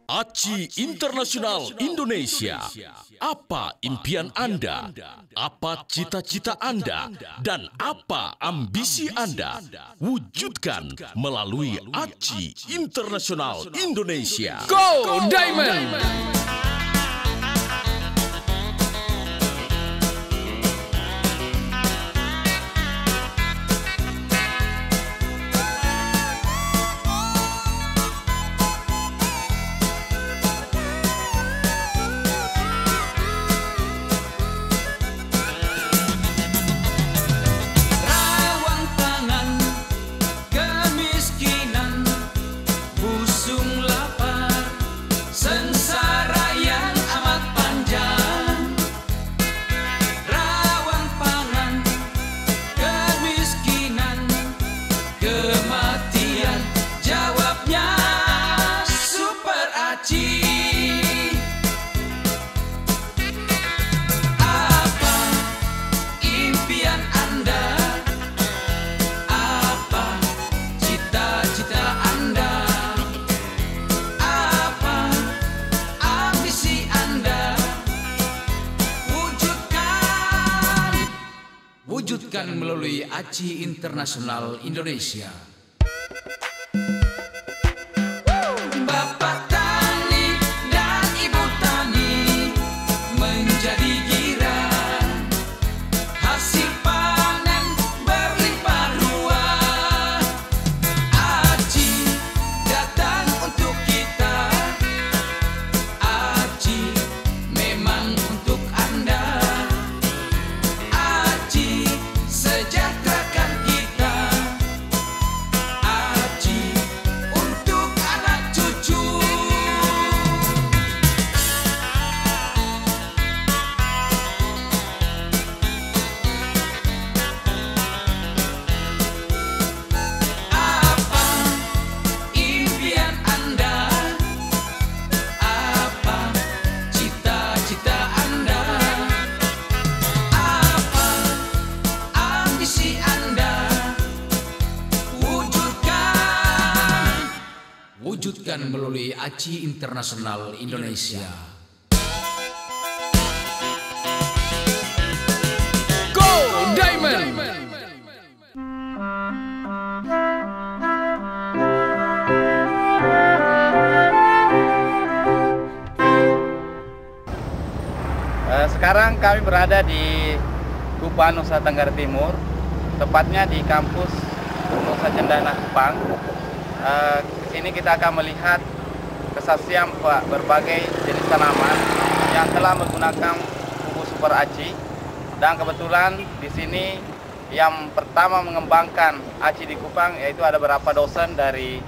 ACI Internasional Indonesia. Apa impian Anda? Apa cita-cita Anda? Dan apa ambisi Anda? Wujudkan melalui ACI Internasional Indonesia. Go Diamond! Wujudkan melalui ACI Internasional Indonesia. Bapak Tani dan Ibu Tani menjadi girang, hasil panen berlimpah ruah. ACI datang untuk kita, ACI memang untuk Anda. Sejahterakan kita, ACI untuk anak cucu. Apa impian Anda? Apa cita-cita Anda? Wujudkan melalui ACI Internasional Indonesia. Go Diamond! Sekarang kami berada di Kupang, Nusa Tenggara Timur, tepatnya di kampus Nusa Cendana Kupang. Sini kita akan melihat kesaksian berbagai jenis tanaman yang telah menggunakan pupuk super ACI, dan kebetulan di sini yang pertama mengembangkan ACI di Kupang yaitu ada beberapa dosen dari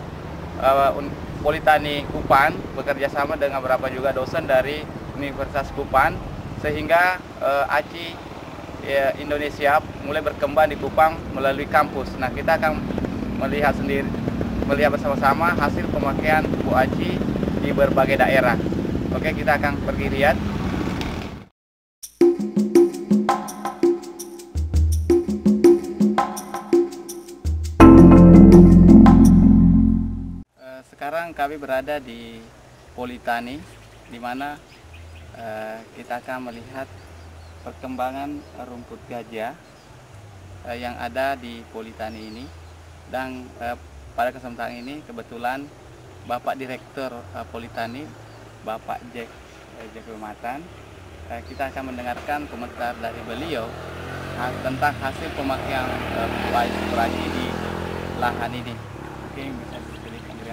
Politani Kupang bekerja sama dengan beberapa juga dosen dari Universitas Kupang, sehingga ACI Indonesia mulai berkembang di Kupang melalui kampus. Nah, kita akan melihat bersama-sama hasil pemakaian pupuk ACI di berbagai daerah. Oke, kita akan pergi lihat. Sekarang kami berada di Politani, di mana kita akan melihat perkembangan rumput gajah yang ada di Politani ini. Dan pada kesempatan ini kebetulan Bapak Direktur Politani, Bapak Jack Matan, kita akan mendengarkan komentar dari beliau tentang hasil pemakaian pupuk ACI di lahan ini. Oke, bisa dijelaskan dulu.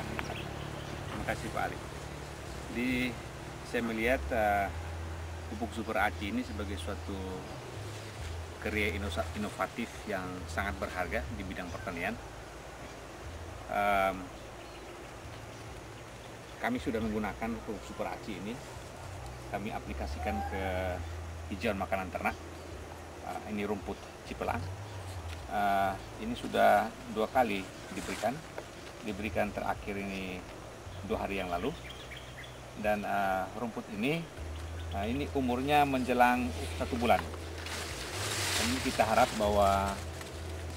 Terima kasih Pak Ali. Saya melihat pupuk super ACI ini sebagai suatu karya inovatif yang sangat berharga di bidang pertanian. Kami sudah menggunakan pupuk super ACI ini, kami aplikasikan ke hijauan makanan ternak. Ini rumput cipelang. Ini sudah 2 kali diberikan terakhir ini 2 hari yang lalu. Dan rumput ini umurnya menjelang 1 bulan. Ini kita harap bahwa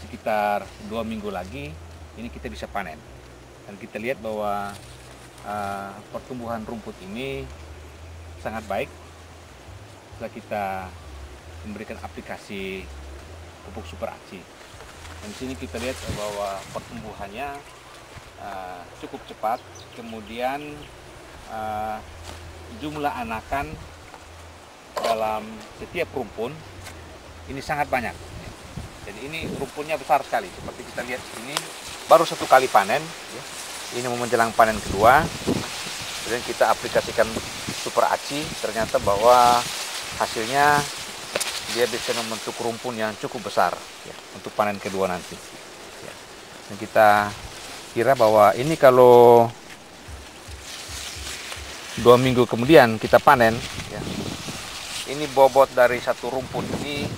sekitar 2 minggu lagi ini kita bisa panen. Dan kita lihat bahwa pertumbuhan rumput ini sangat baik setelah kita memberikan aplikasi pupuk Super Aci. Dan di sini kita lihat bahwa pertumbuhannya cukup cepat, kemudian jumlah anakan dalam setiap rumpun ini sangat banyak. Jadi ini rumpunnya besar sekali, seperti kita lihat di sini baru 1 kali panen, ya. Ini mau menjelang panen kedua. Kemudian kita aplikasikan Super Aci, ternyata bahwa hasilnya dia bisa membentuk rumpun yang cukup besar, ya, untuk panen kedua nanti. Ya. Dan kita kira bahwa ini kalau 2 minggu kemudian kita panen, ya, ini bobot dari satu rumpun ini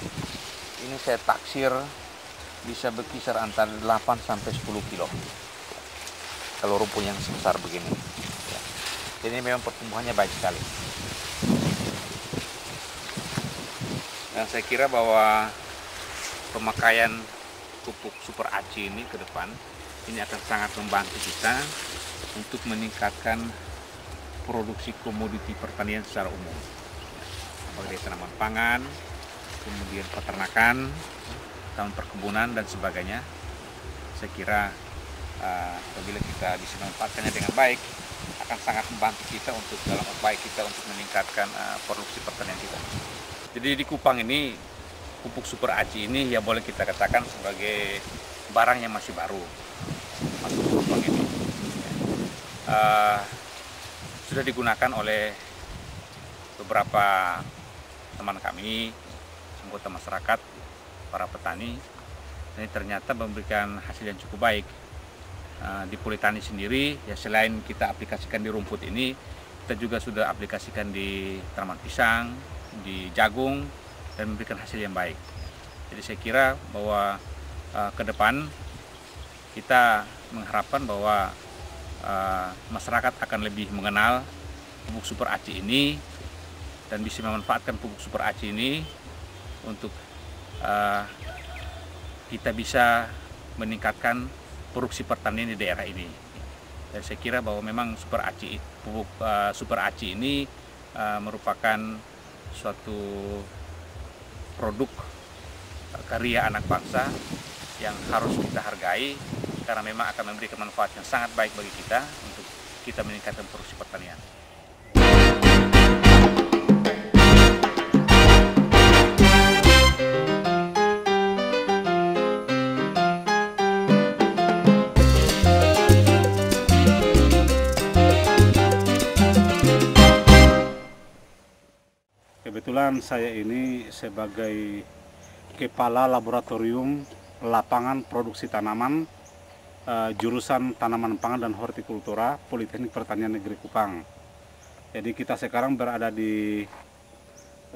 saya taksir bisa berkisar antara 8 sampai 10 kilo. Kalau rumpun yang sebesar begini. Ya. Jadi memang pertumbuhannya baik sekali. Dan saya kira bahwa pemakaian pupuk Super Aci ini ke depan ini akan sangat membantu kita untuk meningkatkan produksi komoditi pertanian secara umum, sebagai tanaman pangan, kemudian peternakan, tanaman perkebunan dan sebagainya. Saya kira apabila kita bisa memanfaatkannya dengan baik, akan sangat membantu kita untuk dalam upaya kita untuk meningkatkan produksi pertanian kita. Jadi di Kupang ini pupuk Super Aci ini ya boleh kita katakan sebagai barang yang masih baru masuk ke Kupang ini. Sudah digunakan oleh beberapa teman kami, anggota masyarakat, para petani. Ini ternyata memberikan hasil yang cukup baik. Di Politani sendiri, ya selain kita aplikasikan di rumput ini, kita juga sudah aplikasikan di tanaman pisang, di jagung, dan memberikan hasil yang baik. Jadi saya kira bahwa ke depan kita mengharapkan bahwa masyarakat akan lebih mengenal pupuk Super Aci ini dan bisa memanfaatkan pupuk Super Aci ini untuk kita bisa meningkatkan produksi pertanian di daerah ini. Dan saya kira bahwa memang pupuk Super Aci ini merupakan suatu produk karya anak bangsa yang harus kita hargai karena memang akan memberikan manfaat yang sangat baik bagi kita untuk kita meningkatkan produksi pertanian. Kebetulan saya ini sebagai Kepala Laboratorium Lapangan Produksi Tanaman jurusan Tanaman Pangan dan Hortikultura Politeknik Pertanian Negeri Kupang. Jadi kita sekarang berada di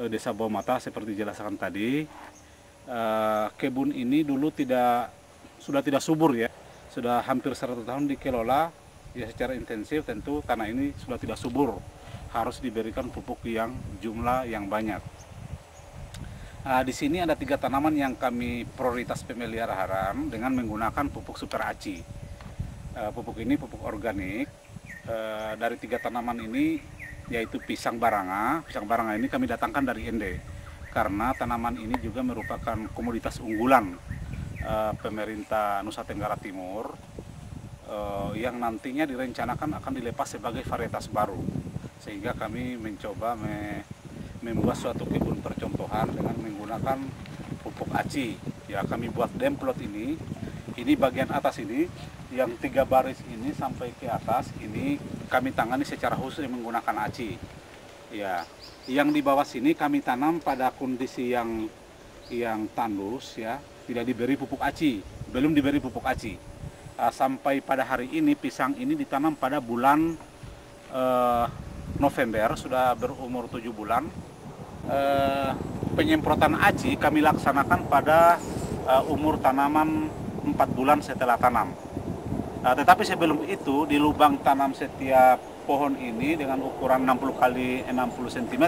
Desa Bawah Mata seperti dijelaskan tadi. Kebun ini dulu sudah tidak subur ya. Sudah hampir 100 tahun dikelola ya secara intensif, tentu tanah ini sudah tidak subur. Harus diberikan pupuk yang jumlah yang banyak. Di sini ada 3 tanaman yang kami prioritas pemeliharaan dengan menggunakan pupuk Super Aci. Pupuk ini pupuk organik. Dari 3 tanaman ini yaitu pisang baranga. Pisang baranga ini kami datangkan dari Ende karena tanaman ini juga merupakan komoditas unggulan pemerintah Nusa Tenggara Timur yang nantinya direncanakan akan dilepas sebagai varietas baru. Sehingga kami mencoba membuat suatu kebun percontohan dengan menggunakan pupuk Aci. Ya, kami buat demplot ini bagian atas ini, yang 3 baris ini sampai ke atas ini kami tangani secara khusus menggunakan Aci. Ya, yang di bawah sini kami tanam pada kondisi yang tandus ya, tidak diberi pupuk Aci, belum diberi pupuk Aci. Sampai pada hari ini pisang ini ditanam pada bulan November, sudah berumur 7 bulan. Penyemprotan Aci kami laksanakan pada umur tanaman 4 bulan setelah tanam. Tetapi sebelum itu di lubang tanam setiap pohon ini dengan ukuran 60 x 60 cm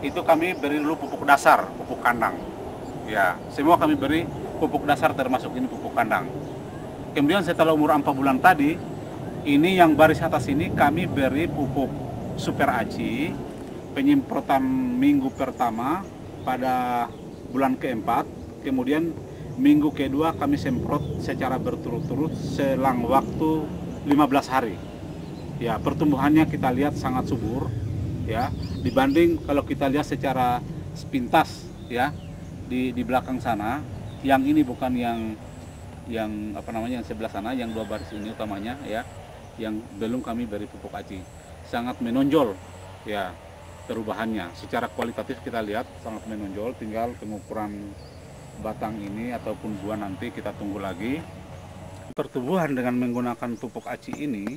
itu kami beri dulu pupuk dasar, pupuk kandang. Ya, semua kami beri pupuk dasar termasuk ini pupuk kandang. Kemudian setelah umur 4 bulan tadi Ini yang baris atas ini kami beri pupuk Super Aci, penyemprotan minggu pertama pada bulan keempat, kemudian minggu kedua kami semprot secara berturut-turut selang waktu 15 hari. Ya, pertumbuhannya kita lihat sangat subur, ya, dibanding kalau kita lihat secara sepintas, ya, di belakang sana. Yang ini bukan yang apa namanya, yang sebelah sana, yang dua baris ini utamanya, ya, yang belum kami beri pupuk Aci. Sangat menonjol, ya, perubahannya. Secara kualitatif kita lihat sangat menonjol. Tinggal pengukuran batang ini ataupun buah nanti kita tunggu lagi. Pertumbuhan dengan menggunakan pupuk Aci ini,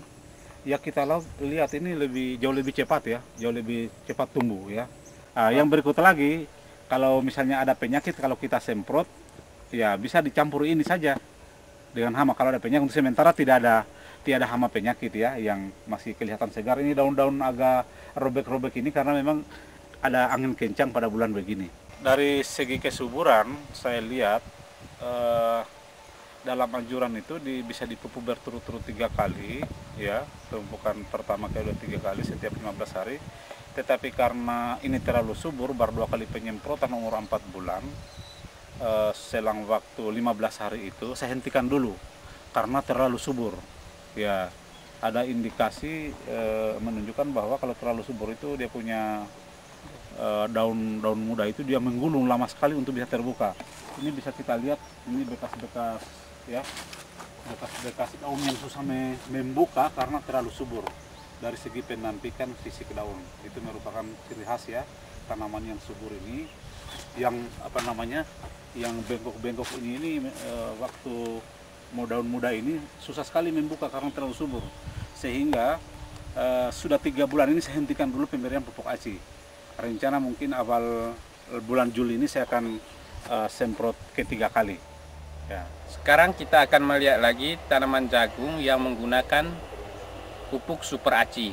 ya kita lihat ini jauh lebih cepat, ya, jauh lebih cepat tumbuh, ya. Yang berikut lagi, kalau misalnya ada penyakit, kalau kita semprot, ya bisa dicampur ini saja dengan hama. Kalau ada penyakit, untuk sementara tidak ada hama penyakit, ya, yang masih kelihatan segar. Ini daun-daun agak robek-robek ini karena memang ada angin kencang pada bulan begini. Dari segi kesuburan saya lihat dalam anjuran itu bisa dipupuk berturut-turut 3 kali, ya, pemupukan pertama kedua 3 kali setiap 15 hari. Tetapi karena ini terlalu subur, baru 2 kali penyemprotan umur 4 bulan, selang waktu 15 hari itu saya hentikan dulu karena terlalu subur. Ya, ada indikasi menunjukkan bahwa kalau terlalu subur itu dia punya daun muda itu dia menggulung lama sekali untuk bisa terbuka. Ini bisa kita lihat, ini bekas-bekas, ya, bekas-bekas daun yang susah membuka karena terlalu subur. Dari segi penampikan fisik daun itu merupakan ciri khas, ya, tanaman yang subur ini, yang apa namanya, yang bengkok-bengkok ini waktu daun muda ini susah sekali membuka karena terlalu subur, sehingga sudah 3 bulan ini saya hentikan dulu pemberian pupuk Aci. Rencana mungkin awal bulan Juli ini saya akan semprot ketiga kali, ya. Sekarang kita akan melihat lagi tanaman jagung yang menggunakan pupuk Super Aci.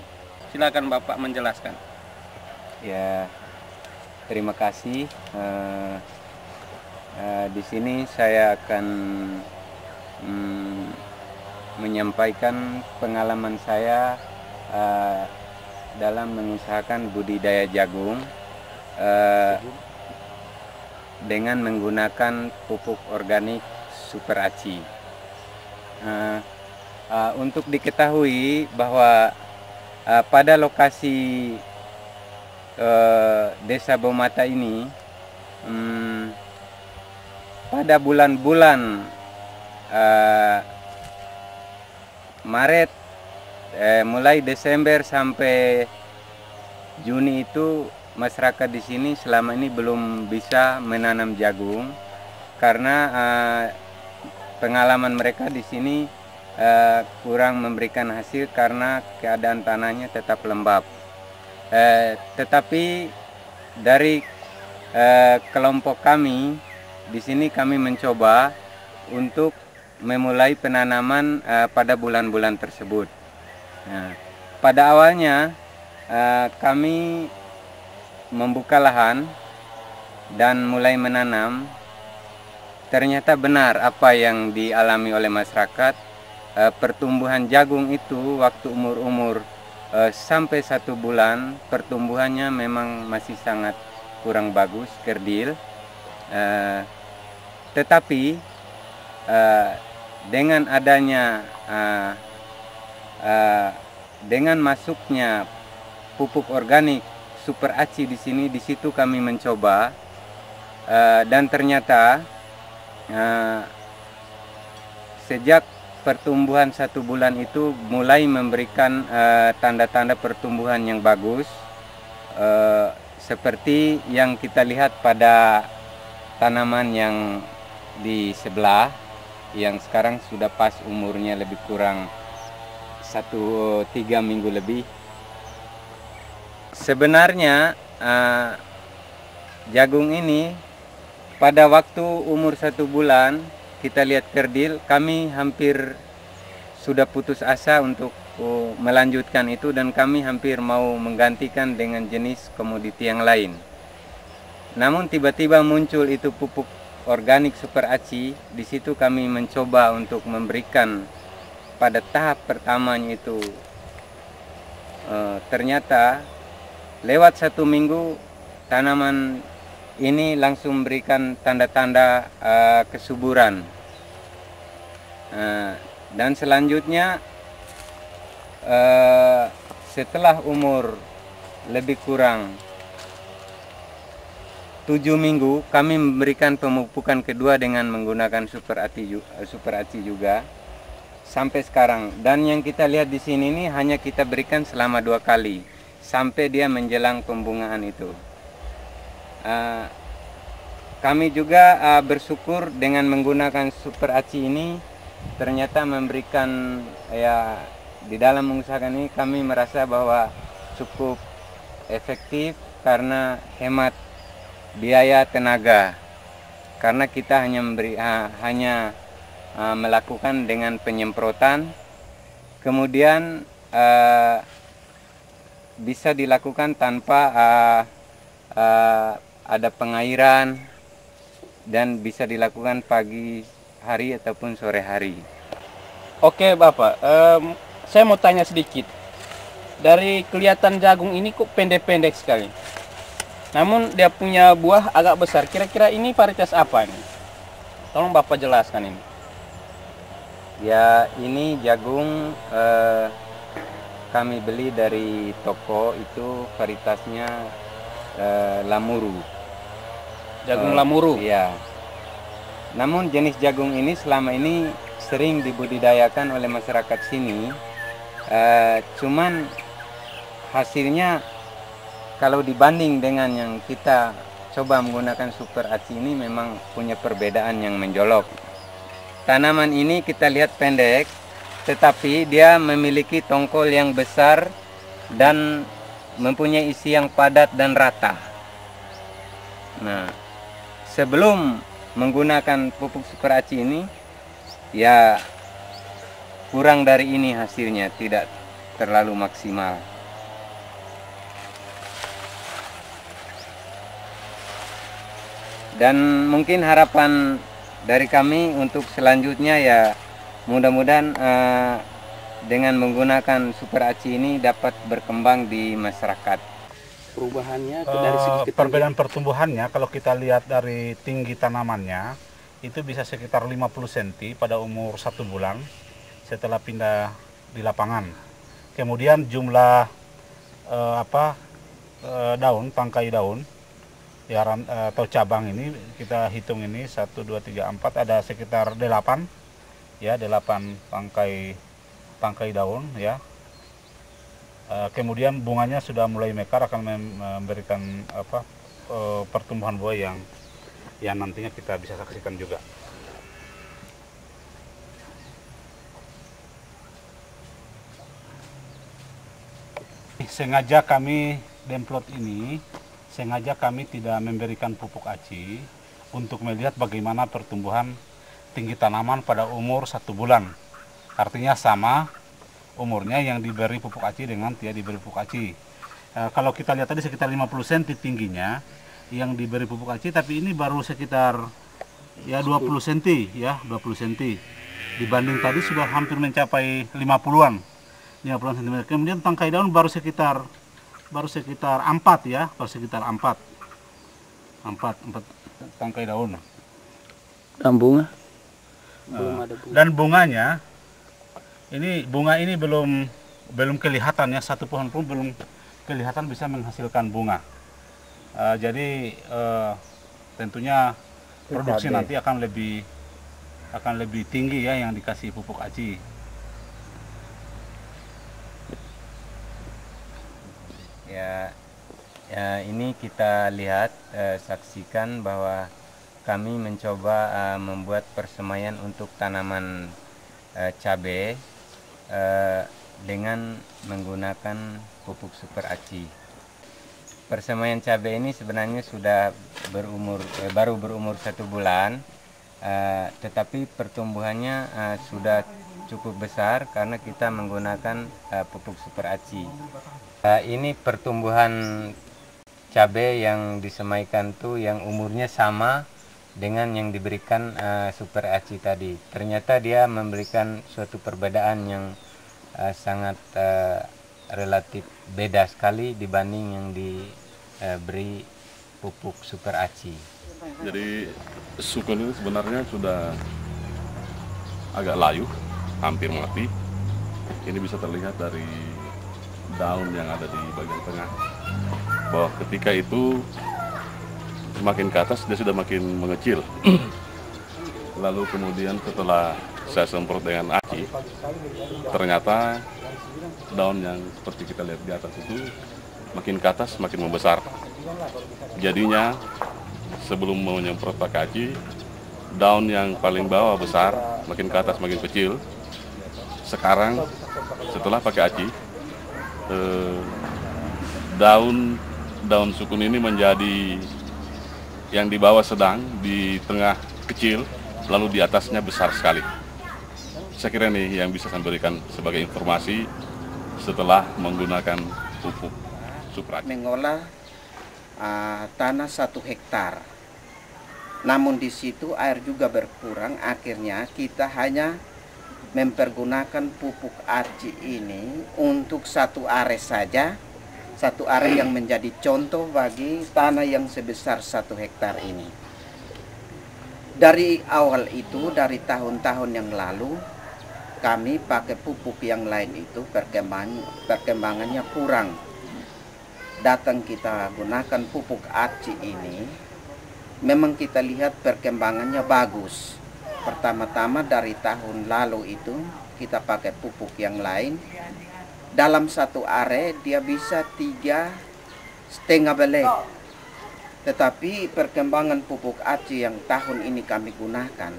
Silakan Bapak menjelaskan. Ya, terima kasih. Di sini saya akan menyampaikan pengalaman saya dalam mengusahakan budidaya jagung dengan menggunakan pupuk organik Super Aci. Untuk diketahui bahwa pada lokasi Desa Baumata ini pada bulan-bulan Maret, mulai Desember sampai Juni itu masyarakat di sini selama ini belum bisa menanam jagung karena pengalaman mereka di sini kurang memberikan hasil karena keadaan tanahnya tetap lembab. Tetapi dari kelompok kami di sini kami mencoba untuk memulai penanaman pada bulan-bulan tersebut. Nah, pada awalnya kami membuka lahan dan mulai menanam. Ternyata benar apa yang dialami oleh masyarakat. Pertumbuhan jagung itu waktu umur sampai 1 bulan pertumbuhannya memang masih sangat kurang bagus, kerdil. Tetapi dengan adanya dengan masuknya pupuk organik Super Aci di sini, di situ kami mencoba dan ternyata sejak pertumbuhan 1 bulan itu mulai memberikan tanda-tanda pertumbuhan yang bagus, seperti yang kita lihat pada tanaman yang di sebelah, yang sekarang sudah pas umurnya lebih kurang 3 minggu lebih. Sebenarnya jagung ini pada waktu umur 1 bulan kita lihat kerdil, kami hampir sudah putus asa untuk melanjutkan itu dan kami hampir mau menggantikan dengan jenis komoditi yang lain. Namun tiba-tiba muncul itu pupuk organik Super Aci. Di situ kami mencoba untuk memberikan pada tahap pertamanya itu ternyata lewat 1 minggu tanaman ini langsung memberikan tanda-tanda kesuburan. Dan selanjutnya setelah umur lebih kurang 7 minggu kami memberikan pemupukan kedua dengan menggunakan Super Aci juga sampai sekarang. Dan yang kita lihat di sini ini hanya kita berikan selama 2 kali sampai dia menjelang pembungaan itu. Kami juga bersyukur dengan menggunakan Super Aci ini ternyata memberikan, ya, di dalam mengusahakan ini kami merasa bahwa cukup efektif karena hemat biaya tenaga, karena kita hanya melakukan dengan penyemprotan, kemudian bisa dilakukan tanpa ada pengairan, dan bisa dilakukan pagi hari ataupun sore hari. Oke Bapak, saya mau tanya sedikit. Dari kelihatan jagung ini kok pendek-pendek sekali. Namun dia punya buah agak besar. Kira-kira ini varietas apa ini? Tolong Bapak jelaskan ini. Ya, ini jagung kami beli dari toko, itu varietasnya Lamuru. Jagung Lamuru? Iya. Namun jenis jagung ini selama ini sering dibudidayakan oleh masyarakat sini. Cuman hasilnya kalau dibanding dengan yang kita coba menggunakan Super Aci ini memang punya perbedaan yang menjolok. Tanaman ini kita lihat pendek, tetapi dia memiliki tongkol yang besar dan mempunyai isi yang padat dan rata. Nah, sebelum menggunakan pupuk Super Aci ini, ya kurang dari ini hasilnya, tidak terlalu maksimal. Dan mungkin harapan dari kami untuk selanjutnya, ya mudah-mudahan dengan menggunakan Super Aci ini dapat berkembang di masyarakat. Perubahannya dari segi perbedaan pertumbuhannya, kalau kita lihat dari tinggi tanamannya itu bisa sekitar 50 cm pada umur 1 bulan setelah pindah di lapangan. Kemudian jumlah daun, tangkai daun ya, atau cabang ini kita hitung ini 1, 2, 3, 4, ada sekitar 8 ya, 8 tangkai daun ya. Kemudian bunganya sudah mulai mekar, akan memberikan pertumbuhan buah yang nantinya kita bisa saksikan juga. Sengaja kami demplot ini, sengaja kami tidak memberikan pupuk aci untuk melihat bagaimana pertumbuhan tinggi tanaman pada umur 1 bulan. Artinya sama umurnya yang diberi pupuk aci dengan tidak diberi pupuk aci. Kalau kita lihat tadi sekitar 50 cm tingginya yang diberi pupuk aci, tapi ini baru sekitar ya 20 cm ya, 20 cm. Dibanding tadi sudah hampir mencapai 50-an cm. Kemudian tangkai daun baru sekitar 4 ya, baru sekitar 4 tangkai daun. Dan bunga? Dan bunganya ini, bunga ini belum kelihatan ya, satu pohon pun belum kelihatan bisa menghasilkan bunga. Jadi tentunya produksi nanti akan lebih tinggi ya yang dikasih pupuk aci. Ya, ini kita lihat, saksikan bahwa kami mencoba membuat persemaian untuk tanaman cabai dengan menggunakan pupuk Super Aci. Persemaian cabai ini sebenarnya sudah baru berumur 1 bulan, tetapi pertumbuhannya sudah cukup besar karena kita menggunakan pupuk Super Aci. Ini pertumbuhan cabai yang disemaikan tuh yang umurnya sama dengan yang diberikan Super Aci tadi. Ternyata dia memberikan suatu perbedaan yang sangat relatif beda sekali dibanding yang diberi pupuk Super Aci. Jadi sukun itu sebenarnya sudah agak layu, hampir mati. Ini bisa terlihat dari daun yang ada di bagian tengah, bahwa ketika itu semakin ke atas dia sudah makin mengecil. Lalu kemudian setelah saya semprot dengan aci, ternyata daun yang seperti kita lihat di atas itu makin ke atas makin membesar. Jadinya sebelum menyemprot pakai aci, daun yang paling bawah besar, makin ke atas makin kecil. Sekarang setelah pakai aci, daun sukun ini menjadi yang di bawah sedang, di tengah kecil, lalu di atasnya besar sekali. Saya kira ini yang bisa saya berikan sebagai informasi setelah menggunakan pupuk Super Aci. Mengolah tanah 1 hektar. Namun di situ air juga berkurang, akhirnya kita hanya mempergunakan pupuk aci ini untuk 1 are saja, 1 are yang menjadi contoh bagi tanah yang sebesar 1 hektar ini. Dari awal itu, dari tahun-tahun yang lalu, kami pakai pupuk yang lain itu perkembangannya kurang. Datang kita gunakan pupuk aci ini, memang kita lihat perkembangannya bagus. Pertama-tama dari tahun lalu itu kita pakai pupuk yang lain. Dalam 1 are dia bisa 3,5 belek. Tetapi perkembangan pupuk aci yang tahun ini kami gunakan,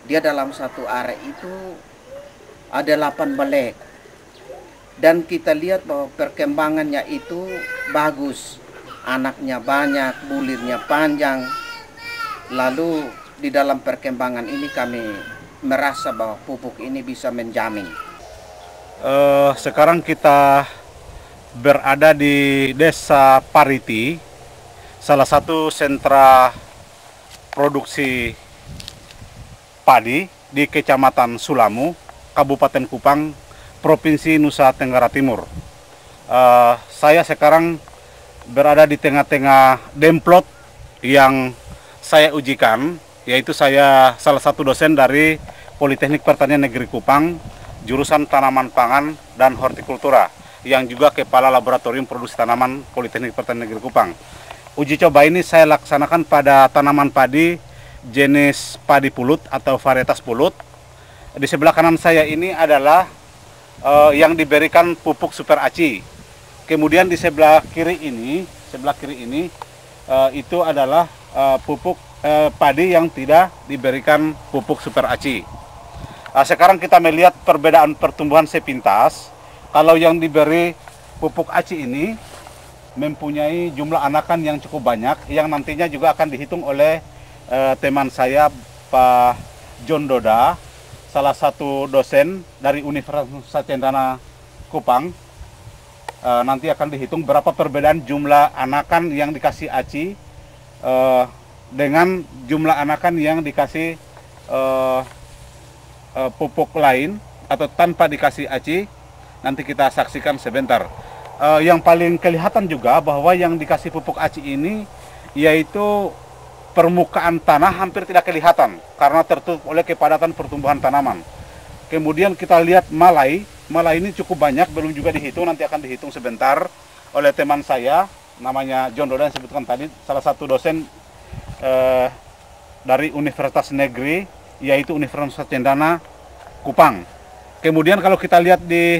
dia dalam 1 are itu ada 8 belek. Dan kita lihat bahwa perkembangannya itu bagus. Anaknya banyak, bulirnya panjang. Lalu di dalam perkembangan ini kami merasa bahwa pupuk ini bisa menjamin. Sekarang kita berada di Desa Pariti, salah satu sentra produksi padi di Kecamatan Sulamu, Kabupaten Kupang, Provinsi Nusa Tenggara Timur. Saya sekarang berada di tengah-tengah demplot yang saya ujikan, yaitu saya salah satu dosen dari Politeknik Pertanian Negeri Kupang, jurusan Tanaman Pangan dan Hortikultura, yang juga Kepala Laboratorium Produksi Tanaman Politeknik Pertanian Negeri Kupang. Uji coba ini saya laksanakan pada tanaman padi jenis padi pulut atau varietas pulut. Di sebelah kanan saya ini adalah yang diberikan pupuk Super Aci. Kemudian di sebelah kiri ini itu adalah pupuk padi yang tidak diberikan pupuk Super Aci. Sekarang kita melihat perbedaan pertumbuhan sepintas. Kalau yang diberi pupuk aci ini mempunyai jumlah anakan yang cukup banyak, yang nantinya juga akan dihitung oleh teman saya, Pak John Doda, salah satu dosen dari Universitas Nusa Cendana Kupang. Nanti akan dihitung berapa perbedaan jumlah anakan yang dikasih aci dengan jumlah anakan yang dikasih pupuk lain atau tanpa dikasih aci. Nanti kita saksikan sebentar. Yang paling kelihatan juga bahwa yang dikasih pupuk aci ini yaitu permukaan tanah hampir tidak kelihatan karena tertutup oleh kepadatan pertumbuhan tanaman. Kemudian kita lihat malai ini cukup banyak, belum juga dihitung, nanti akan dihitung sebentar oleh teman saya, namanya John Doda yang sebutkan tadi, salah satu dosen dari Universitas Negeri, yaitu Universitas Cendana Kupang. Kemudian kalau kita lihat di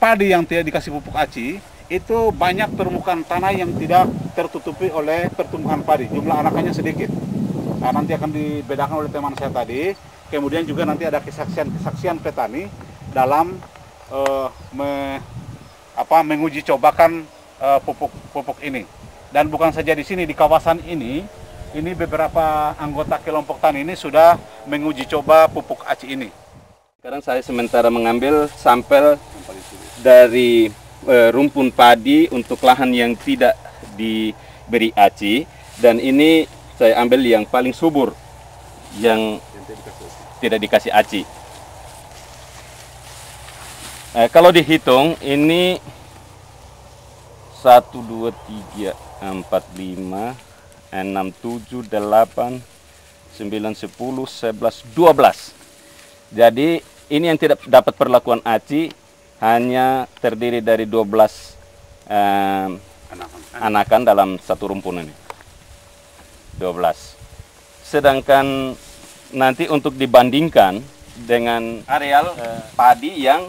padi yang tidak dikasih pupuk aci, itu banyak permukaan tanah yang tidak tertutupi oleh pertumbuhan padi, jumlah anakannya sedikit. Nah, nanti akan dibedakan oleh teman saya tadi. Kemudian juga nanti ada kesaksian petani dalam menguji cobakan pupuk ini. Dan bukan saja di sini, di kawasan ini beberapa anggota kelompok tani ini sudah menguji coba pupuk aci ini. Sekarang saya sementara mengambil sampel dari rumpun padi untuk lahan yang tidak diberi aci, dan ini saya ambil yang paling subur, yang tidak dikasih aci. Kalau dihitung ini 1, 2, 3, 4, 5, 6, 7, 8, 9, 10, 11, 12. Jadi ini yang tidak dapat perlakuan aci hanya terdiri dari 12 anakan dalam satu rumpun ini. 12. Sedangkan nanti untuk dibandingkan dengan areal padi yang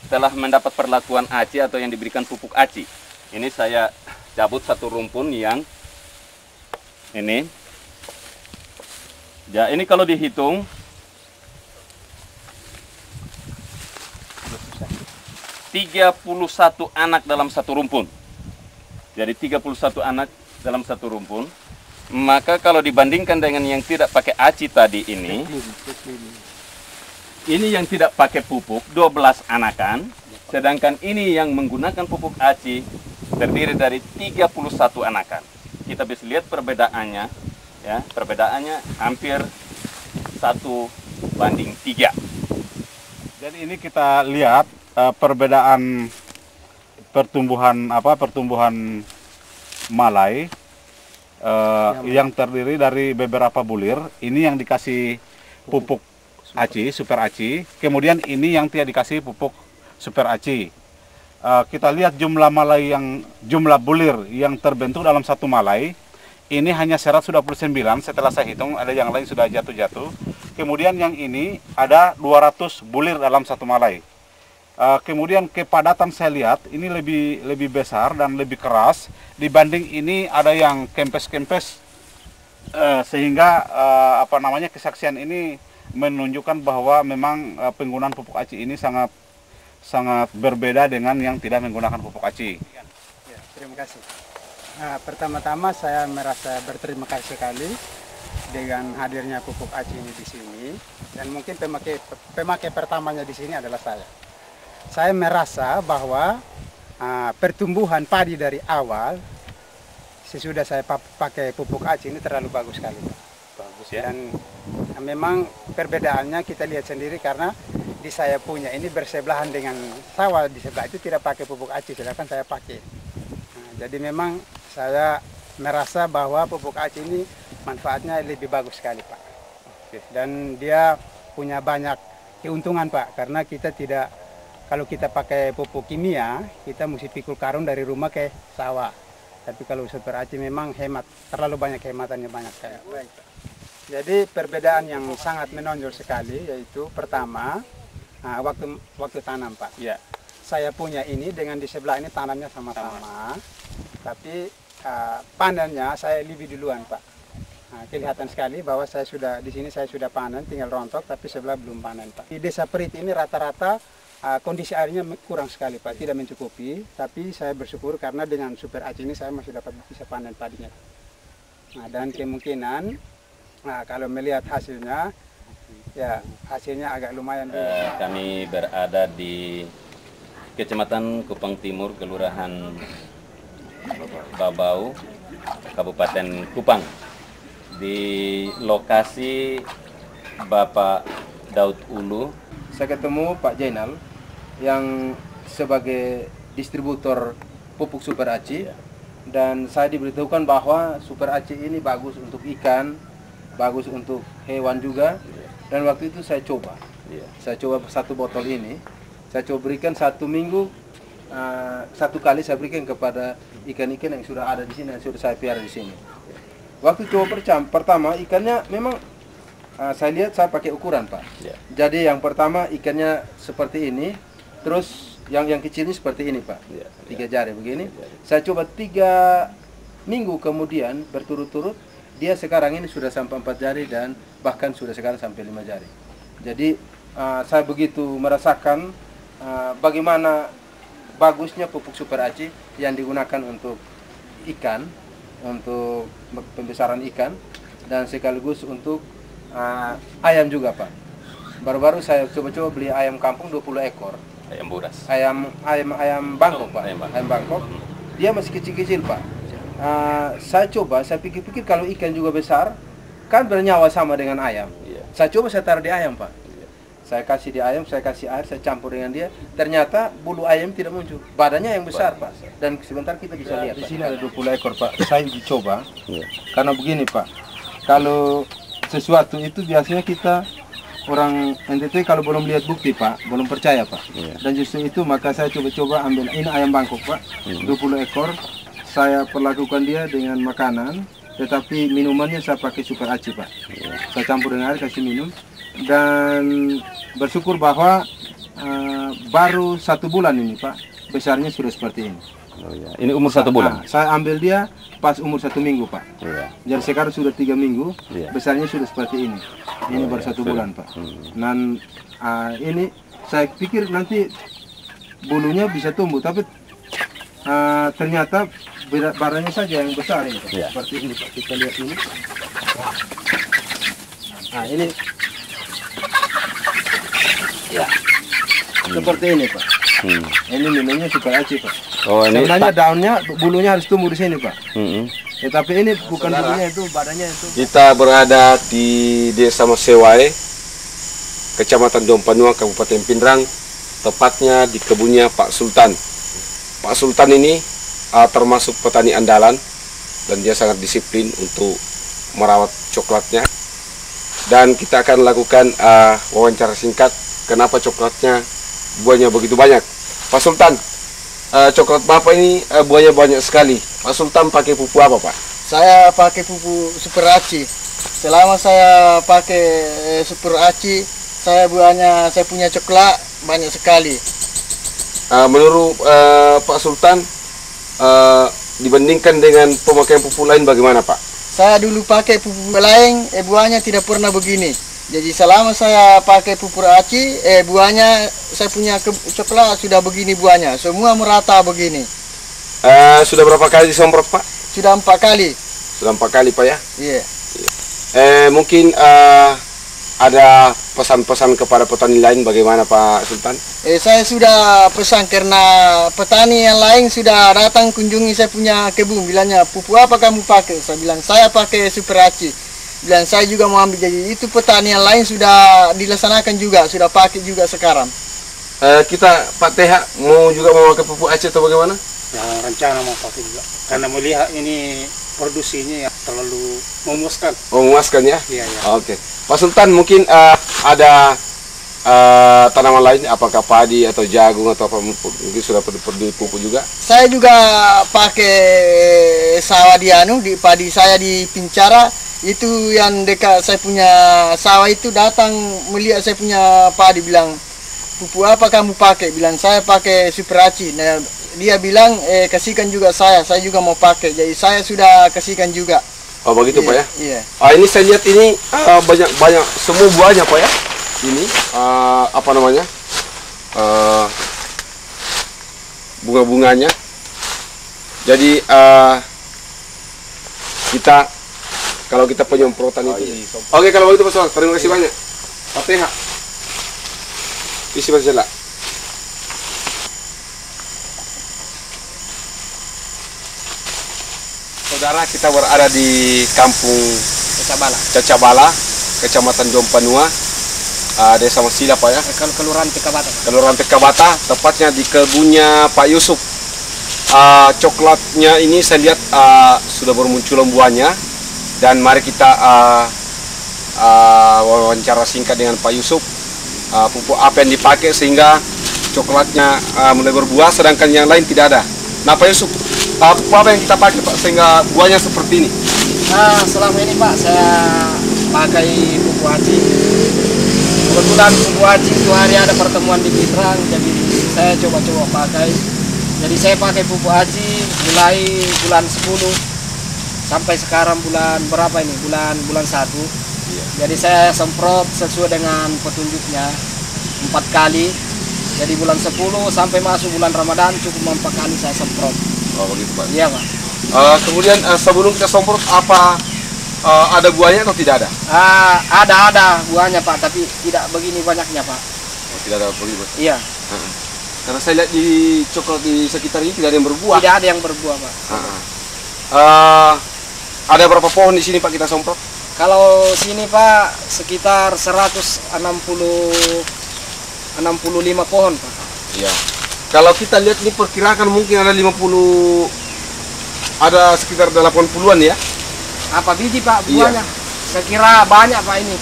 telah mendapat perlakuan aci atau yang diberikan pupuk aci. Ini saya cabut satu rumpun yang ini. Ya, ini kalau dihitung 31 anak dalam satu rumpun. Jadi 31 anak dalam satu rumpun. Maka kalau dibandingkan dengan yang tidak pakai aci tadi ini yang tidak pakai pupuk 12 anakan, sedangkan ini yang menggunakan pupuk aci terdiri dari 31 anakan. Kita bisa lihat perbedaannya, ya, perbedaannya hampir 1:3. Jadi ini kita lihat perbedaan pertumbuhan malai yang terdiri dari beberapa bulir. Ini yang dikasih pupuk aci, super aci. Kemudian ini yang tidak dikasih pupuk super aci. Kita lihat jumlah malai jumlah bulir yang terbentuk dalam satu malai ini hanya 129. Setelah saya hitung ada yang lain sudah jatuh-jatuh. Kemudian yang ini ada 200 bulir dalam satu malai. Kemudian kepadatan saya lihat ini lebih besar dan lebih keras dibanding ini ada yang kempes-kempes, sehingga kesaksian ini menunjukkan bahwa memang penggunaan pupuk aci ini sangat berbeda dengan yang tidak menggunakan pupuk aci. Ya, terima kasih. Nah, pertama-tama saya merasa berterima kasih sekali dengan hadirnya pupuk aci ini di sini, dan mungkin pemakai pertamanya di sini adalah saya. Saya merasa bahwa pertumbuhan padi dari awal sesudah saya pakai pupuk aci ini terlalu bagus sekali, Pak. Bagus ya. Dan memang perbedaannya kita lihat sendiri karena di saya punya ini bersebelahan dengan sawah di sebelah itu tidak pakai pupuk aci, sedangkan saya pakai. Nah, jadi memang saya merasa bahwa pupuk aci ini manfaatnya lebih bagus sekali, Pak. Dan dia punya banyak keuntungan, Pak, karena kita tidak, kalau kita pakai pupuk kimia kita mesti pikul karung dari rumah ke sawah. Tapi kalau super aci memang hemat, terlalu banyak hematannya, banyak sekali. Jadi perbedaan yang sangat menonjol sekali yaitu pertama waktu tanam, Pak. Ya. Saya punya ini dengan di sebelah ini tanamnya sama-sama, tapi panennya saya lebih duluan, Pak. Nah, kelihatan sekali bahwa saya sudah di sini saya sudah panen, tinggal rontok, tapi sebelah belum panen, Pak. Di Desa Perit ini rata-rata kondisi airnya kurang sekali, Pak, tidak mencukupi. Tapi saya bersyukur karena dengan super aci ini saya masih dapat bisa panen padinya. Nah, dan kemungkinan kalau melihat hasilnya, ya hasilnya agak lumayan. Kami berada di Kecamatan Kupang Timur, Kelurahan Babau, Kabupaten Kupang. Di lokasi Bapak Daud Ulu. Saya ketemu Pak Jainal yang sebagai distributor pupuk super aci, dan saya diberitahukan bahwa super aci ini bagus untuk ikan, bagus untuk hewan juga. Dan waktu itu saya coba. Saya coba satu botol ini, saya coba berikan 1 minggu, 1 kali saya berikan kepada ikan-ikan yang sudah ada di sini, yang sudah saya pelihara di sini. Waktu coba pertama ikannya memang saya lihat saya pakai ukuran, Pak. Jadi yang pertama ikannya seperti ini, terus yang kecilnya seperti ini, Pak. 3 jari begini. Saya coba 3 minggu kemudian berturut-turut, dia sekarang ini sudah sampai 4 jari dan bahkan sudah sekarang sampai 5 jari. Jadi saya begitu merasakan bagaimana bagusnya pupuk super aci yang digunakan untuk ikan, untuk pembesaran ikan, dan sekaligus untuk ayam juga, Pak. Baru-baru saya coba-coba beli ayam kampung 20 ekor. Ayam buras. Ayam Bangkok, Pak. Ayam Bangkok. Dia masih kecil-kecil, Pak. Saya coba, saya pikir-pikir kalau ikan juga besar, kan bernyawa sama dengan ayam. Saya coba saya taruh di ayam, Pak. Saya kasih di ayam, saya kasih air, saya campur dengan dia. Ternyata bulu ayam tidak muncul. Badannya yang besar, Pak. Dan sebentar kita bisa lihat. Di sini ada 20 ekor, Pak. Saya dicoba. Karena begini, Pak. Kalau sesuatu itu biasanya kita orang NTT kalau belum lihat bukti, Pak, belum percaya, Pak. Dan justru itu maka saya coba-coba ambil ini ayam Bangkok, Pak. 20 ekor. Saya perlakukan dia dengan makanan, tetapi minumannya saya pakai Super Aci, Pak. Saya campur dengan air, kasih minum. Dan bersyukur bahwa baru 1 bulan ini, Pak, besarnya sudah seperti ini. Ini umur 1 bulan? Saya ambil dia pas umur 1 minggu, Pak. Jadi sekarang sudah 3 minggu, besarnya sudah seperti ini. Ini baru 1 bulan, Pak. Dan ini saya pikir nanti bulunya bisa tumbuh, tapi ternyata barangnya saja yang besar ini, Pak. Seperti ini, Pak. Kita lihat ini. Nah, ini seperti ini, Pak. Ini namanya Super Aci, Pak. Sebenarnya daunnya, bulunya harus tumbuh di sini, Pak. Tapi ini bukan bulunya itu, badannya itu. Kita berada di Desa Masewai, Kecamatan Dompanua, Kabupaten Pindrang, tepatnya di kebunnya Pak Sultan. Pak Sultan ini termasuk petani andalan dan dia sangat disiplin untuk merawat coklatnya. Dan kita akan lakukan wawancara singkat. Kenapa coklatnya buahnya begitu banyak? Pak Sultan, coklat Bapak ini buahnya banyak sekali. Pak Sultan pakai pupuk apa, Pak? Saya pakai pupuk Super Aci. Selama saya pakai Super Aci, saya punya coklat banyak sekali. Menurut Pak Sultan, dibandingkan dengan pemakaian pupuk lain bagaimana, Pak? Saya dulu pakai pupuk lain, buahnya tidak pernah begini. Jadi selama saya pakai pupuk Aci, buahnya saya punya coklat sudah begini buahnya, semua merata begini. Sudah berapa kali disemprot, Pak? Sudah 4 kali. Sudah 4 kali, Pak, ya? Iya. Mungkin ada pesan-pesan kepada petani lain bagaimana, Pak Sultan? Saya sudah pesan karena petani yang lain sudah datang kunjungi saya punya kebun, bilangnya pupuk apa kamu pakai? Saya bilang saya pakai Super Aci. Bilang saya juga mau ambil, jadi itu petani yang lain sudah dilaksanakan juga, sudah pakai juga sekarang. Kita Pak TH mau juga memakai pupuk Aci atau bagaimana? Ya, rencana mau pakai juga, karena melihat ini produksinya ya terlalu memuaskan. Oh, memuaskan ya? Iya, iya. Oke. Pak Sultan, mungkin ada tanaman lain, apakah padi atau jagung atau apa, mungkin sudah perlu pupuk juga? Saya juga pakai sawah di padi saya di Pincara. Itu yang dekat saya punya sawah itu datang melihat saya punya padi, bilang pupuk apa kamu pakai? Bilang saya pakai Super Aci. Nah, dia bilang kasihkan juga saya juga mau pakai, jadi saya sudah kasihkan juga. Oh begitu, Pak, ya? Iya. Ini saya lihat ini banyak semua buahnya, Pak, ya? Ini apa namanya, bunga-bunganya. Jadi kita kalau kita penyemprotan itu. Oke, kalau begitu Pak Sultan, terima kasih banyak. Pak TH, isi Pak. Saudara, kita berada di Kampung Cacabala, Kecamatan Dompanua, Desa Masila, Pak, ya? Kelurahan Tekabata. Kelurahan Tekabata, tepatnya di kebunnya Pak Yusuf. Coklatnya ini saya lihat sudah bermunculan buahnya, dan mari kita wawancara singkat dengan Pak Yusuf. Pupuk apa yang dipakai sehingga coklatnya mulai berbuah, sedangkan yang lain tidak ada. Nah, Pak Yusuf, apa yang kita pakai, Pak, sehingga buahnya seperti ini? Nah, selama ini, Pak, saya pakai pupuk Aci. Kebetulan pupuk Aci itu hari ada pertemuan di Pindrang, jadi saya coba-coba pakai. Jadi saya pakai pupuk Aci mulai bulan 10 sampai sekarang bulan berapa ini? Bulan 1. Iya. Jadi saya semprot sesuai dengan petunjuknya 4 kali. Jadi bulan 10 sampai masuk bulan Ramadan cukup 4 kali saya semprot. Oh begitu, Pak? Iya, Pak. Kemudian sebelum kita semprot, apa ada buahnya atau tidak ada? Ada buahnya, Pak, tapi tidak begini banyaknya, Pak. Oh, tidak ada begini, Pak? Iya. Karena saya lihat di coklat di sekitar ini tidak ada yang berbuah. Tidak ada yang berbuah, Pak. Ada berapa pohon di sini Pak kita semprot? Kalau sini Pak sekitar 165 pohon Pak. Iya. Kalau kita lihat ini perkirakan mungkin ada 50, ada sekitar 80-an ya. Apa biji Pak buahnya? Iya. Saya kira banyak Pak ini.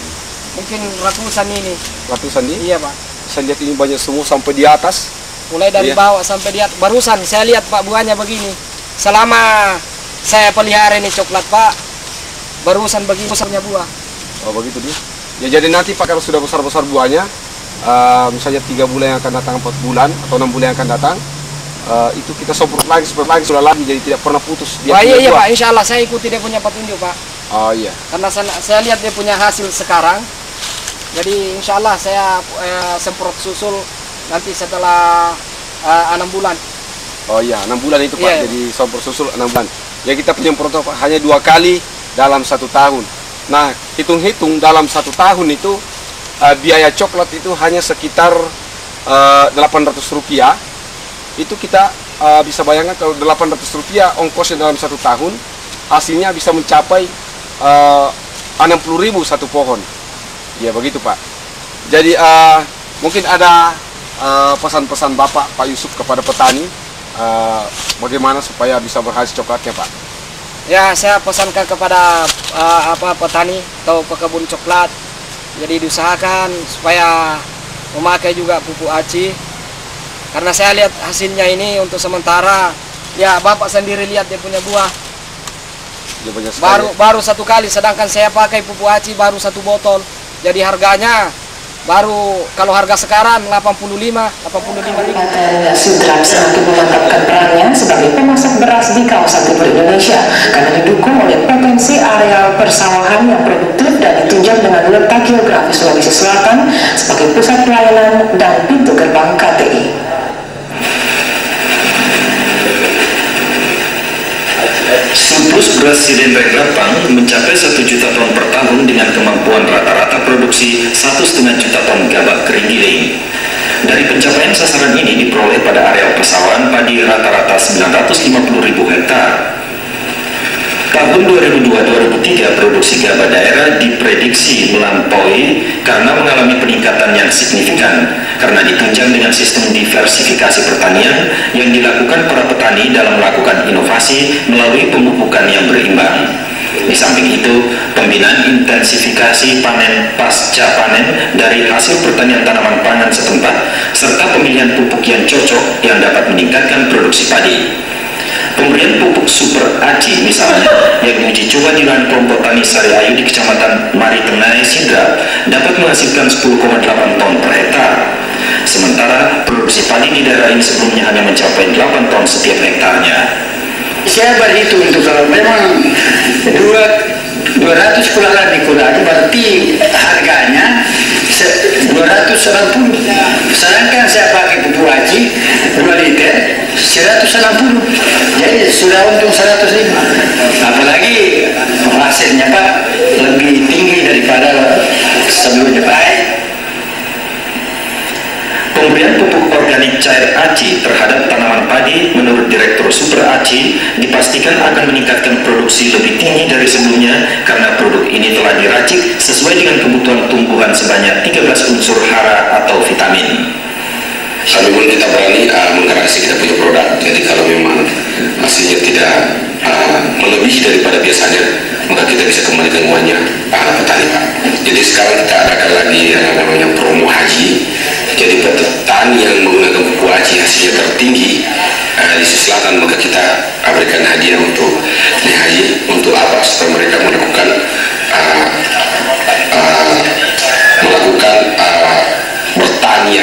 Mungkin ratusan ini. Ratusan ini? Iya Pak. Saya lihat ini banyak semua sampai di atas. Mulai dari bawah sampai di atas. Barusan saya lihat Pak buahnya begini. Selama saya pelihara ini coklat Pak, barusan begini besarnya buah. Oh begitu dia. Ya jadi nanti Pak kalau sudah besar-besar buahnya, misalnya 3 bulan yang akan datang, 4 bulan atau 6 bulan yang akan datang, itu kita semprot lagi, sudah lagi, jadi tidak pernah putus. Wah iya Pak, insya Allah saya ikuti dia punya petunjuk Pak. Oh iya. Karena saya lihat dia punya hasil sekarang, jadi insya Allah saya semprot susul nanti setelah 6 bulan. Oh iya, 6 bulan itu Pak, jadi semprot susul 6 bulan. Ya kita penyemprot Pak hanya 2 kali dalam 1 tahun. Nah hitung-hitung dalam 1 tahun itu biaya coklat itu hanya sekitar Rp800. Itu kita bisa bayangkan kalau Rp800 ongkosnya dalam 1 tahun, hasilnya bisa mencapai 60.000 satu pohon. Ya begitu Pak. Jadi mungkin ada pesan-pesan Bapak Pak Yusuf kepada petani, bagaimana supaya bisa berhasil coklatnya Pak? Ya saya pesankan kepada petani atau pekebun coklat, jadi diusahakan supaya memakai juga pupuk ACI. Karena saya lihat hasilnya ini untuk sementara, ya Bapak sendiri lihat dia punya buah. Baru 1 kali, sedangkan saya pakai pupuk ACI baru 1 botol. Jadi harganya baru kalau harga sekarang 85.000. Kabupaten Sidrap semakin memantapkan perannya sebagai pemasok beras di kawasan timur Indonesia karena didukung oleh potensi areal persawahan yang produktif dan ditunjang dengan letak geografis Sulawesi Selatan sebagai pusat pelayanan dan pintu gerbang KTI. Surplus beras Sidenrek Rapang mencapai 1 juta ton per tahun dengan kemampuan rata-rata produksi 1,5 juta ton gabak kering giling. Dari pencapaian sasaran ini diperoleh pada areal persawahan padi rata-rata 950.000 hektar. Tahun 2002-2003 produksi gabah daerah diprediksi melampaui karena mengalami peningkatan yang signifikan karena ditunjang dengan sistem diversifikasi pertanian yang dilakukan para petani dalam melakukan inovasi melalui pemupukan yang berimbang. Di samping itu, pembinaan intensifikasi panen pasca panen dari hasil pertanian tanaman pangan setempat serta pemilihan pupuk yang cocok yang dapat meningkatkan produksi padi. Pemberian pupuk Super ACI misalnya yang diuji coba di lahan kelompok tani Sari Ayu di Kecamatan Maritengai Sidrap dapat menghasilkan 10,8 ton per hektar. Sementara produksi padi di daerah ini sebelumnya hanya mencapai 8 ton setiap hektarnya. Saya berhitung untuk kalau memang 200 kularan dikurangi berarti harganya 290. Sedangkan saya pakai pupuk ACI 2 liter 160. Jadi sudah untung 105. Apalagi hasilnya Pak lebih tinggi daripada sebelumnya Pak. Pemberian pupuk organik cair ACI terhadap tanaman padi menurut Direktur Super ACI dipastikan akan meningkatkan produksi lebih tinggi dari sebelumnya karena produk ini telah diracik sesuai dengan kebutuhan tumbuhan sebanyak 13 unsur hara atau vitamin. Kami pun kita berani menggarasi kita punya produk, jadi kalau memang hasilnya tidak melebihi daripada biasanya, maka kita bisa kembalikan uangnya petani Pak. Jadi sekarang kita adakan lagi yang namanya promo haji. Jadi petani yang menggunakan pupuk ACI hasilnya tertinggi di sisi selatan, maka kita berikan hadiah untuk haji untuk apa? Supaya mereka melakukan bertani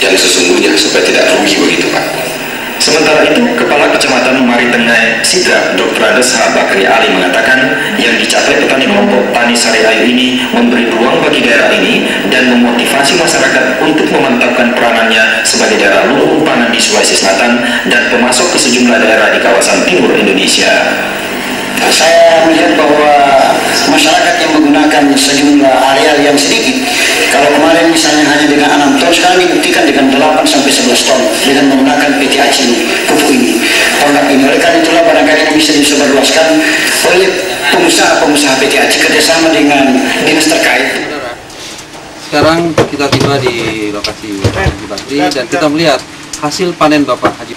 yang sesungguhnya supaya tidak rugi begitu Pak. Sementara itu, Kepala Kecamatan Maritengai Sidrap, Dr. Andes H. Bakri Ali mengatakan yang dicapai petani kelompok Tani Sari Ayu ini memberi ruang bagi daerah ini dan memotivasi masyarakat untuk memantapkan peranannya sebagai daerah lumbung pangan di Sulawesi Selatan dan pemasok ke sejumlah daerah di kawasan timur Indonesia. Saya melihat bahwa masyarakat yang menggunakan sejumlah areal yang sedikit, kalau kemarin misalnya hanya dengan 6 ton, sekarang dibuktikan dengan 8 sampai 11 ton dengan menggunakan PT ACI pupuk ini, produk ini. Oleh karena itulah barangkali ini bisa disebarluaskan oleh pengusaha-pengusaha PT Aci kerjasama dengan dinas terkait. Sekarang kita tiba di lokasi Haji Basri dan kita melihat hasil panen Bapak Haji.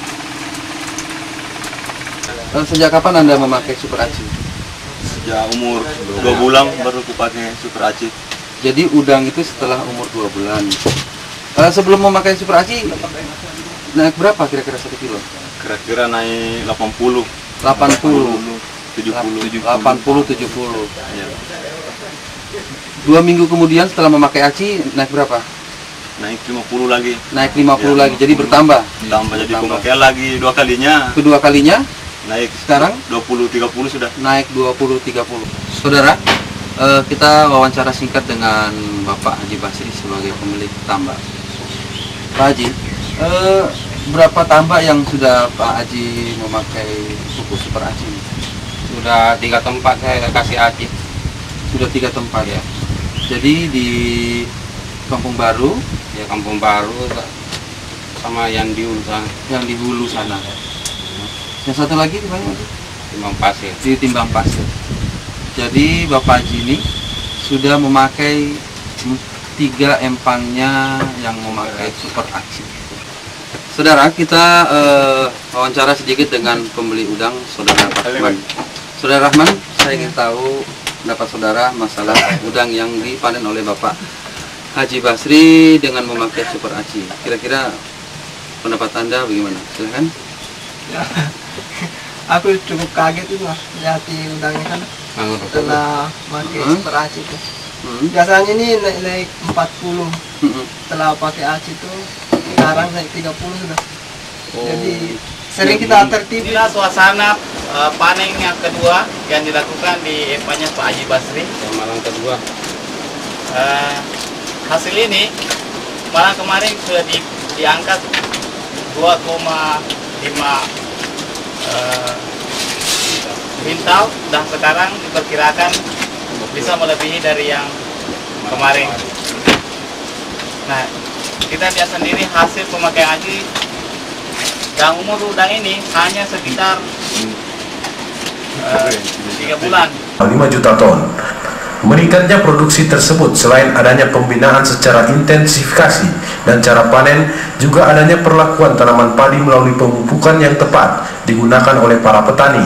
Sejak kapan Anda memakai Super Aci? Sejak umur 2 bulan baru pakai Super Aci. Jadi udang itu setelah umur 2 bulan. Sebelum memakai Super Aci, naik berapa kira-kira 1 kilo? Kira-kira naik 80. 70. Ya. 2 minggu kemudian setelah memakai Aci, naik berapa? Naik 50 lagi. Naik 50 lagi, jadi bertambah? Tambah, jadi pemakaian lagi 2 kalinya. Kedua kalinya? Naik sekarang 20-30 sudah. Naik 20-30. Saudara, kita wawancara singkat dengan Bapak Haji Basri sebagai pemilik tambak. Pak Haji, berapa tambak yang sudah Pak Haji memakai pupuk Super Aci? Sudah 3 tempat saya kasih Aci. Sudah 3 tempat ya. Jadi di Kampung Baru, ya Kampung Baru sama yang di Hulu sana. Yang di Hulu sana. Yang satu lagi di mana? Timbang Pasir. Di Timbang Pasir. Jadi Bapak Haji ini sudah memakai 3 empangnya yang memakai Super Aci. Saudara, kita wawancara sedikit dengan pembeli udang, Saudara Rahman. Saudara Rahman, saya ingin tahu pendapat saudara masalah udang yang dipanen oleh Bapak Haji Basri dengan memakai Super Aci. Kira-kira pendapat Anda bagaimana? Silakan. Ya, aku cukup kaget itu Mas, lihat udangnya kan setelah pakai Super Aci itu. Biasanya ini naik 40, setelah pakai Aci itu sekarang naik 30 sudah. Jadi sering kita tertipu. Inilah suasana panen yang kedua yang dilakukan di empangnya Pak Haji Basri. Malang kedua. Hasil ini malah kemarin sudah diangkat 2,5 kuintal dan sekarang diperkirakan bisa melebihi dari yang kemarin. Nah, kita lihat sendiri hasil pemakaian Aci dan umur udang ini hanya sekitar 3 bulan. 5 juta ton. Meningkatnya produksi tersebut selain adanya pembinaan secara intensifikasi dan cara panen, juga adanya perlakuan tanaman padi melalui pemupukan yang tepat digunakan oleh para petani.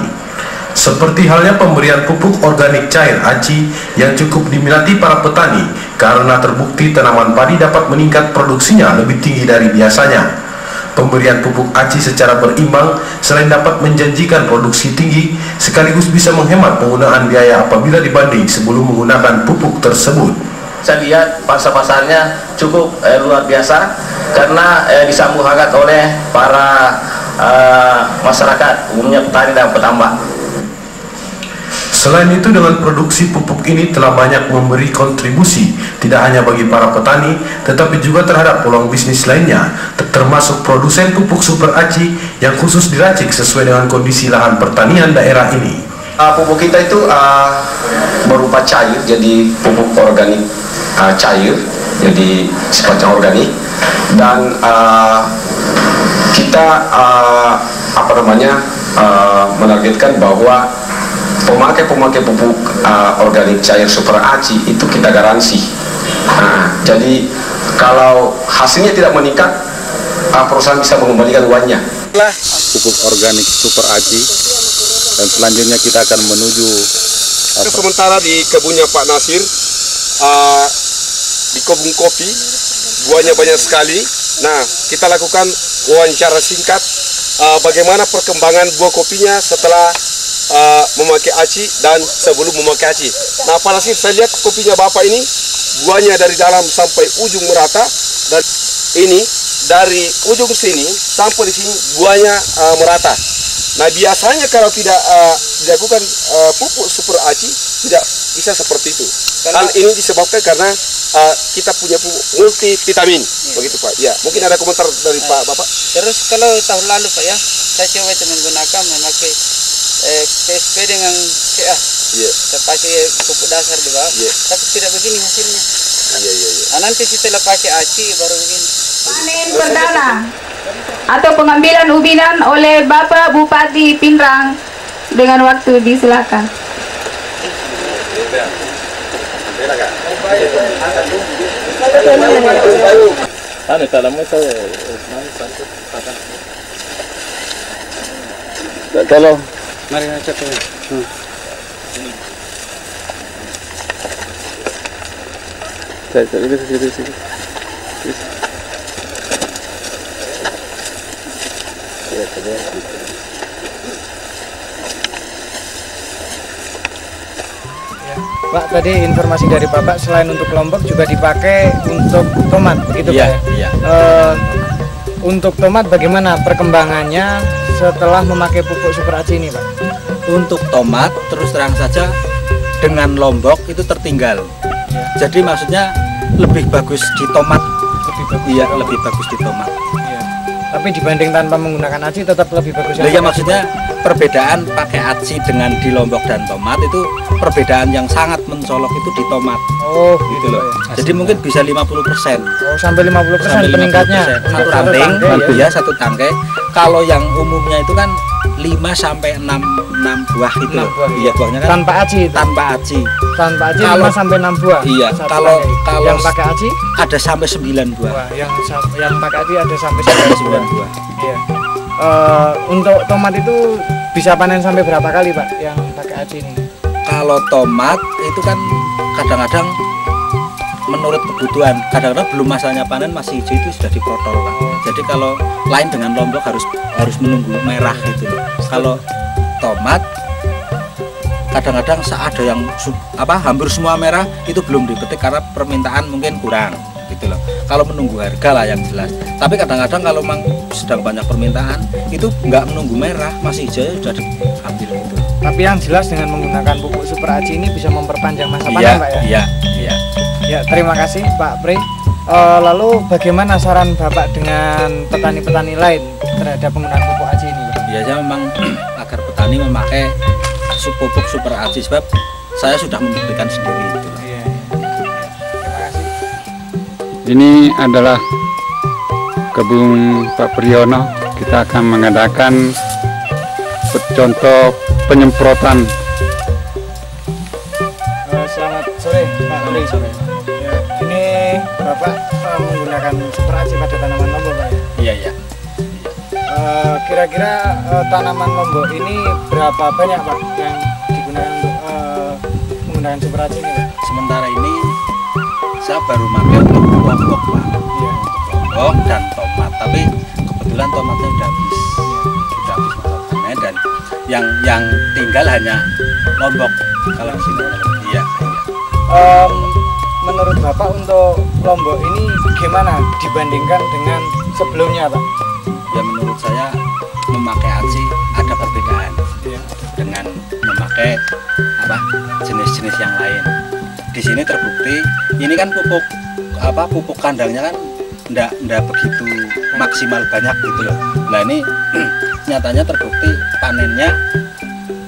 Seperti halnya pemberian pupuk organik cair Aci yang cukup diminati para petani karena terbukti tanaman padi dapat meningkat produksinya lebih tinggi dari biasanya. Pemberian pupuk Aci secara berimbang selain dapat menjanjikan produksi tinggi, sekaligus bisa menghemat penggunaan biaya apabila dibanding sebelum menggunakan pupuk tersebut. Saya lihat pasar-pasarnya cukup luar biasa karena disambut hangat oleh para masyarakat, umumnya petani dan petambak. Selain itu, dengan produksi pupuk ini telah banyak memberi kontribusi tidak hanya bagi para petani, tetapi juga terhadap peluang bisnis lainnya, termasuk produsen pupuk Super Aci yang khusus diracik sesuai dengan kondisi lahan pertanian daerah ini. Pupuk kita itu berupa cair, jadi pupuk organik cair, jadi sifatnya organik, dan kita menargetkan bahwa pemakai pupuk organik cair Super Aci itu kita garansi. Jadi kalau hasilnya tidak meningkat, perusahaan bisa mengembalikan uangnya. Pupuk organik Super Aci, dan selanjutnya kita akan menuju sementara di kebunnya Pak Nasir, di kebun kopi, buahnya banyak sekali. Nah, kita lakukan wawancara singkat bagaimana perkembangan buah kopinya setelah memakai Aci dan sebelum memakai Aci. Nah, Pak Nasir, saya lihat kopinya Bapak ini buahnya dari dalam sampai ujung merata, dan ini dari ujung sini sampai di sini buahnya merata. Nah, biasanya kalau tidak dilakukan pupuk Super Aci tidak bisa seperti itu. Hal ini disebabkan karena kita punya pupuk multivitamin, begitu Pak. Ya, mungkin ada komentar dari Pak Bapak. Terus kalau tahun lalu Pak ya, saya coba itu memakai PSP dengan CA. Saya pakai pupuk dasar di bawah, tapi tidak begini hasilnya. Nanti setelah pakai Aci baru begini. Panen perdana atau pengambilan ubinan oleh Bapak Bupati Pindrang dengan waktu, disilakan. Tolong. Mari ngecek ini. Sini. Pak, tadi informasi dari Bapak selain untuk Lombok juga dipakai untuk tomat, begitu Pak? Iya. Untuk tomat bagaimana perkembangannya setelah memakai pupuk Super Aci ini, Pak? Untuk tomat terus terang saja dengan Lombok itu tertinggal. Jadi maksudnya lebih bagus di tomat. Lebih bagus di tomat. Tapi dibanding tanpa menggunakan aci tetap lebih bagus. Ya maksudnya perbedaan pakai aci dengan di Lombok dan tomat itu perbedaan yang sangat mencolok itu di tomat. Oh, gitu loh. Jadi mungkin bisa 50%. Oh, sampai 50% peningkatnya. Satu ranting, ya satu tangkai. Kalau yang umumnya itu kan 5 sampai 6 buah itu. Iya, buahnya kan tanpa aci. Tanpa aci. Tanpa aci 5 sampai 6 buah. Iya, kalau yang pakai aci ada sampai 9 buah. Wah, yang pakai aci ada sampai 9 buah. Iya. Untuk tomat itu bisa panen sampai berapa kali, Pak, yang pakai aci ini? Kalau tomat itu kan kadang-kadang menurut kebutuhan, kadang-kadang belum masanya panen masih hijau itu sudah diprotol, Pak. Jadi kalau lain dengan Lombok harus menunggu merah gitu. Kalau tomat kadang-kadang ada yang hampir semua merah itu belum dipetik karena permintaan mungkin kurang gitu loh. Kalau menunggu harga lah yang jelas. Tapi kadang-kadang kalau memang sedang banyak permintaan itu nggak menunggu merah, masih hijau sudah diambil gitu. Tapi yang jelas dengan menggunakan pupuk Super Aci ini bisa memperpanjang masa panen, Pak ya? Iya. Ya, terima kasih Pak Pri. Lalu bagaimana saran Bapak dengan petani-petani lain terhadap penggunaan pupuk Aci ini, Pak? Ya, saya memang agar petani memakai pupuk Super Aci sebab saya sudah membuktikan sendiri itu. Terima kasih. Ini adalah kebun Pak Priyono. Kita akan mengadakan contoh penyemprotan. Selamat sore Pak Pri. Ya, ini Bapak menggunakan Super Aci pada tanaman lombok, Pak ya? Iya. Kira-kira tanaman lombok ini berapa banyak, Pak, yang digunakan untuk menggunakan Super Aci ini, Pak? Sementara ini saya baru pakai untuk lombok, Pak. Iya. Untuk lombok dan tomat. Tapi kebetulan tomatnya udah habis. Udah habis masa panen dan yang tinggal hanya lombok kalau di sini. Iya. Menurut Bapak untuk lombok ini gimana dibandingkan dengan sebelumnya, Pak? Ya menurut saya memakai aci ada perbedaan dengan memakai jenis-jenis yang lain. Di sini terbukti ini kan pupuk kandangnya kan ndak begitu maksimal banyak gitu loh. Nah ini nyatanya terbukti panennya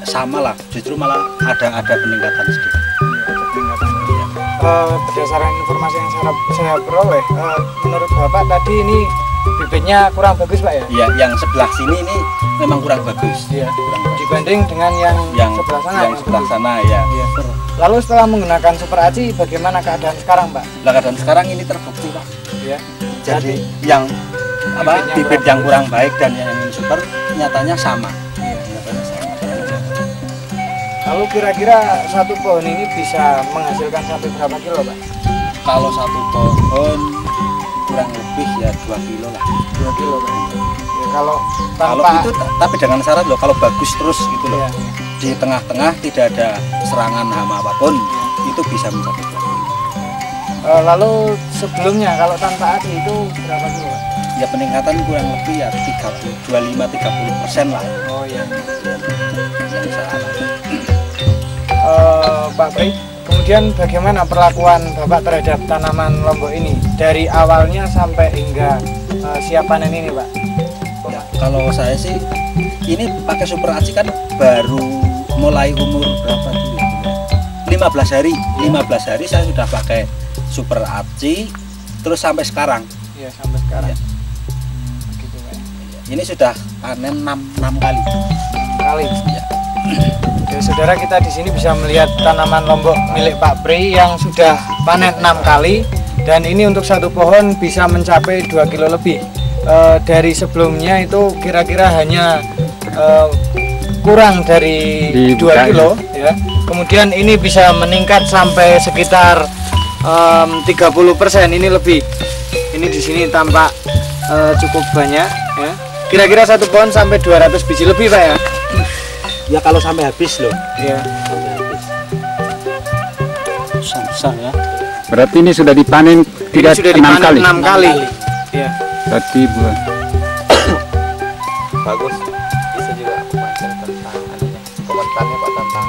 sama lah, justru malah ada peningkatan sedikit. Berdasarkan informasi yang saya peroleh, menurut Bapak tadi ini bibitnya kurang bagus, Pak ya? Iya, yang sebelah sini ini memang kurang bagus. Iya. Dibanding dengan yang sebelah sana. Yang sebelah sana ya. Iya. Lalu setelah menggunakan Super Aci, bagaimana keadaan sekarang, Pak? Keadaan sekarang ini terbukti, Pak. Iya. Jadi yang bibit yang kurang baik dan yang super nyatanya sama. Iya. Nyatanya sama. Lalu kira-kira satu pohon ini bisa menghasilkan sampai berapa kilo, Pak? Kalau satu pohon kurang lebih ya 2 kilo lah. 2 kilo, Pak. Ya, kalau itu tapi dengan syarat loh, kalau bagus terus gitu loh. Di tengah-tengah tidak ada serangan hama apapun, itu bisa mencapai 2 kilo. Lalu sebelumnya kalau tanpa aci itu berapa kilo, Pak? Ya peningkatan kurang lebih ya 25-30% lah. Oh iya. Yang saya alami. Pak Pri, kemudian bagaimana perlakuan Bapak terhadap tanaman lombok ini dari awalnya sampai hingga siap panen ini, Pak? Ya, kalau saya sih ini pakai Super Aci kan baru mulai umur berapa dulu? 15 hari. 15 hari saya sudah pakai Super Aci terus sampai sekarang. Iya, sampai sekarang. Ya. Begitu, Pak. Ini sudah panen 6 kali. 6 kali. Ya. saudara, kita di sini bisa melihat tanaman lombok milik Pak Pri yang sudah panen 6 kali, dan ini untuk satu pohon bisa mencapai 2 kilo lebih. Dari sebelumnya itu kira-kira hanya kurang dari 2 kilo ya. Kemudian ini bisa meningkat sampai sekitar 30%, ini lebih. Ini di sini tampak cukup banyak ya. Kira-kira satu pohon sampai 200 biji lebih, Pak ya. Ya kalau sampai habis loh. Iya. Besar ya. Berarti ini sudah dipanen 6 kali. 6 kali. Iya. Berarti buat bagus. Bisa juga aku baca tentang komentarnya Pak tentang